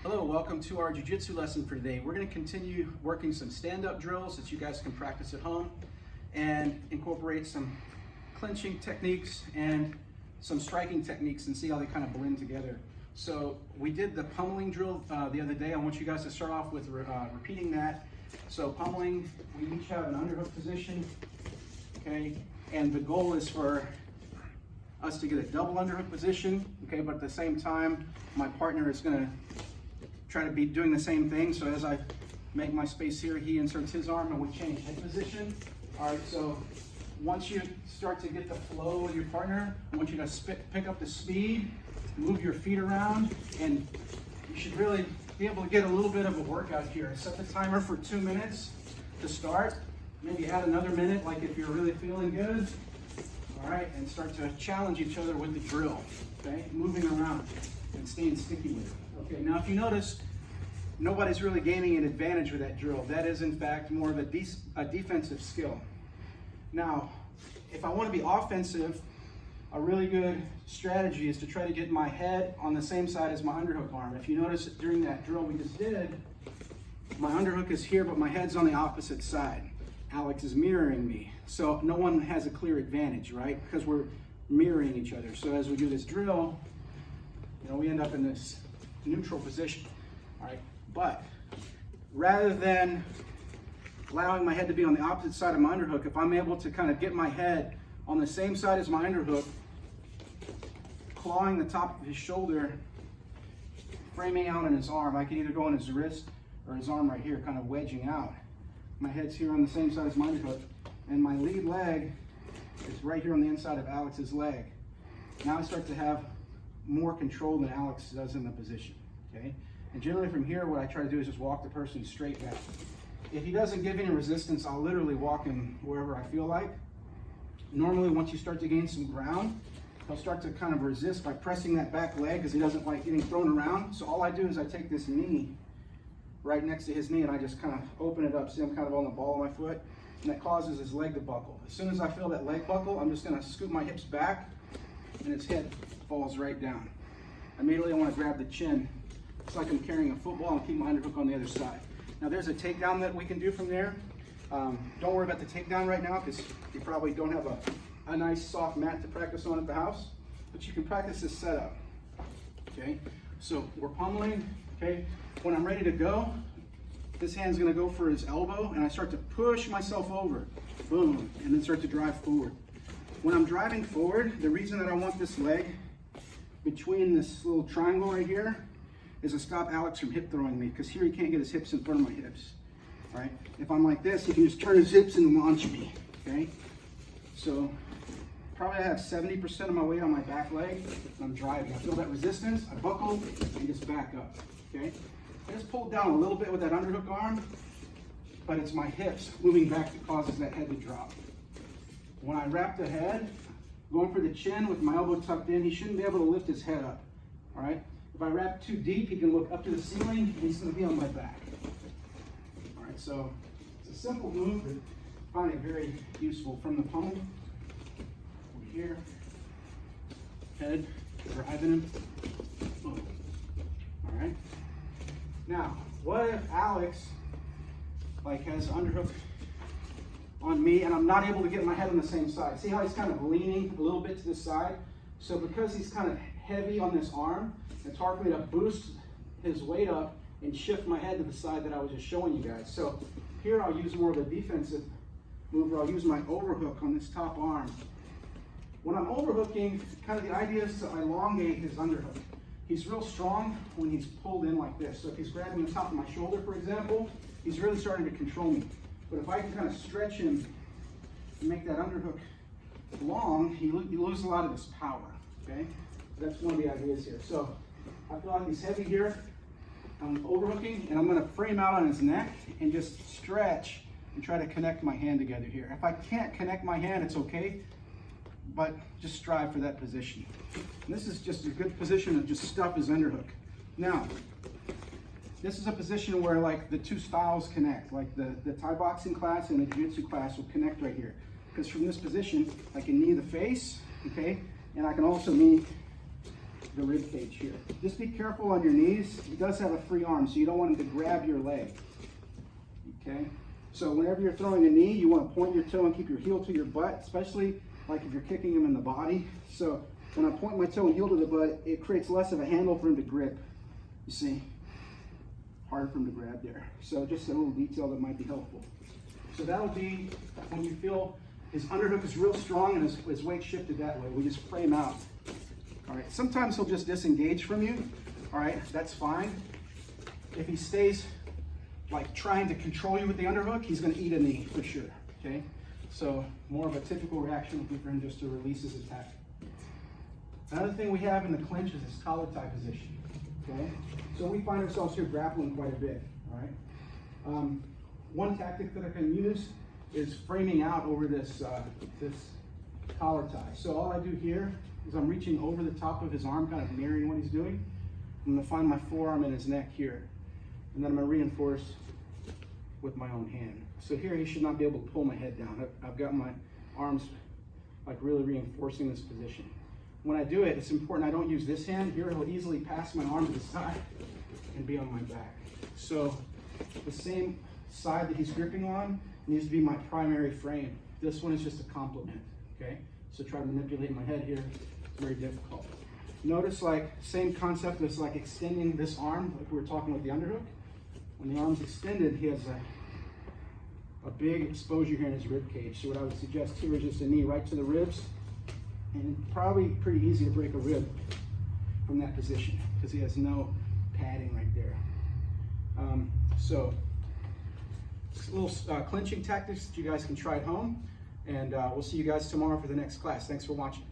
Hello, welcome to our jiu-jitsu lesson for today. We're going to continue working some stand-up drills that you guys can practice at home and incorporate some clinching techniques and some striking techniques and see how they kind of blend together. So we did the pummeling drill the other day. I want you guys to start off with repeating that. So pummeling, we each have an underhook position, okay? And the goal is for us to get a double underhook position, okay? But at the same time, my partner is going to try to be doing the same thing. So as I make my space here, he inserts his arm and we change head position. All right, so once you start to get the flow with your partner, I want you to pick up the speed, move your feet around, and you should really be able to get a little bit of a workout here. Set the timer for 2 minutes to start. Maybe add another minute, like if you're really feeling good. All right, and start to challenge each other with the drill, okay? Moving around and staying sticky with it. Okay, now if you notice, nobody's really gaining an advantage with that drill. That is in fact more of a defensive skill. Now, if I want to be offensive, a really good strategy is to try to get my head on the same side as my underhook arm. If you notice during that drill we just did, my underhook is here, but my head's on the opposite side. Alex is mirroring me. So no one has a clear advantage, right? Because we're mirroring each other. So as we do this drill, you know, we end up in this neutral position, all right? But rather than allowing my head to be on the opposite side of my underhook, if I'm able to kind of get my head on the same side as my underhook, clawing the top of his shoulder, framing out in his arm, I can either go on his wrist or his arm right here, kind of wedging out. My head's here on the same side as my underhook, and my lead leg is right here on the inside of Alex's leg. Now I start to have more control than Alex does in the position, okay? And generally from here, what I try to do is just walk the person straight back. If he doesn't give any resistance, I'll literally walk him wherever I feel like. Normally, once you start to gain some ground, he'll start to kind of resist by pressing that back leg because he doesn't like getting thrown around. So all I do is I take this knee right next to his knee and I just kind of open it up. See, I'm kind of on the ball of my foot, and that causes his leg to buckle. As soon as I feel that leg buckle, I'm just gonna scoop my hips back and his head falls right down. Immediately I want to grab the chin. It's like I'm carrying a football and keep my underhook on the other side. Now there's a takedown that we can do from there. Don't worry about the takedown right now because you probably don't have a nice soft mat to practice on at the house, but you can practice this setup, okay? So we're pummeling, okay? When I'm ready to go, this hand's gonna go for his elbow and I start to push myself over, boom, and then start to drive forward. When I'm driving forward, the reason that I want this leg between this little triangle right here is to stop Alex from hip throwing me, because here he can't get his hips in front of my hips, right? If I'm like this, he can just turn his hips and launch me, okay? So probably I have 70% of my weight on my back leg, and I'm driving. I feel that resistance, I buckle, and just back up, okay? I just pulled down a little bit with that underhook arm, but it's my hips moving back that causes that head to drop. When I wrap the head, going for the chin with my elbow tucked in, he shouldn't be able to lift his head up, all right? If I wrap too deep, he can look up to the ceiling and he's gonna be on my back. All right, so it's a simple move, but I find it very useful. From the pummel, over here, head, driving him, boom. All right? Now, what if Alex has underhook on me and I'm not able to get my head on the same side? See how he's kind of leaning a little bit to the side? So because he's kind of heavy on this arm, it's hard for me to boost his weight up and shift my head to the side that I was just showing you guys. So here I'll use more of a defensive move where I'll use my overhook on this top arm. When I'm overhooking, kind of the idea is to elongate his underhook. He's real strong when he's pulled in like this. So if he's grabbing the top of my shoulder, for example, he's really starting to control me. But if I can kind of stretch him and make that underhook long, you lose a lot of his power, okay? That's one of the ideas here. So I feel like he's heavy here. I'm overhooking and I'm gonna frame out on his neck and just stretch and try to connect my hand together here. If I can't connect my hand, it's okay, but just strive for that position. And this is just a good position to just stuff his underhook. Now, this is a position where like the two styles connect, like the Thai boxing class and the jiu-jitsu class will connect right here. Because from this position, I can knee the face, okay? And I can also knee the rib cage here. Just be careful on your knees. He does have a free arm, so you don't want him to grab your leg. Okay? So whenever you're throwing a knee, you want to point your toe and keep your heel to your butt, especially like if you're kicking him in the body. So when I point my toe and heel to the butt, it creates less of a handle for him to grip. You see? Hard for him to grab there. So just a little detail that might be helpful. So that'll be when you feel his underhook is real strong and his weight shifted that way. We just frame out. All right, sometimes he'll just disengage from you. All right, that's fine. If he stays like trying to control you with the underhook, he's gonna eat a knee for sure, okay? So more of a typical reaction would be for him just to release his attack. Another thing we have in the clinch is this collar tie position, okay? So we find ourselves here grappling quite a bit, all right? One tactic that I can use is framing out over this, this collar tie. So all I do here is I'm reaching over the top of his arm, kind of mirroring what he's doing. I'm gonna find my forearm in his neck here. And then I'm gonna reinforce with my own hand. So here he should not be able to pull my head down. I've got my arms like really reinforcing this position. When I do it, it's important I don't use this hand. Here it'll easily pass my arm to the side and be on my back. So the same side that he's gripping on needs to be my primary frame. This one is just a complement, okay? So try to manipulate my head here, it's very difficult. Notice like same concept as like extending this arm, like we were talking with the underhook. When the arm's extended, he has a big exposure here in his rib cage. So what I would suggest here is just a knee right to the ribs, and probably pretty easy to break a rib from that position because he has no padding right there. So little clinching tactics that you guys can try at home, and we'll see you guys tomorrow for the next class. Thanks for watching.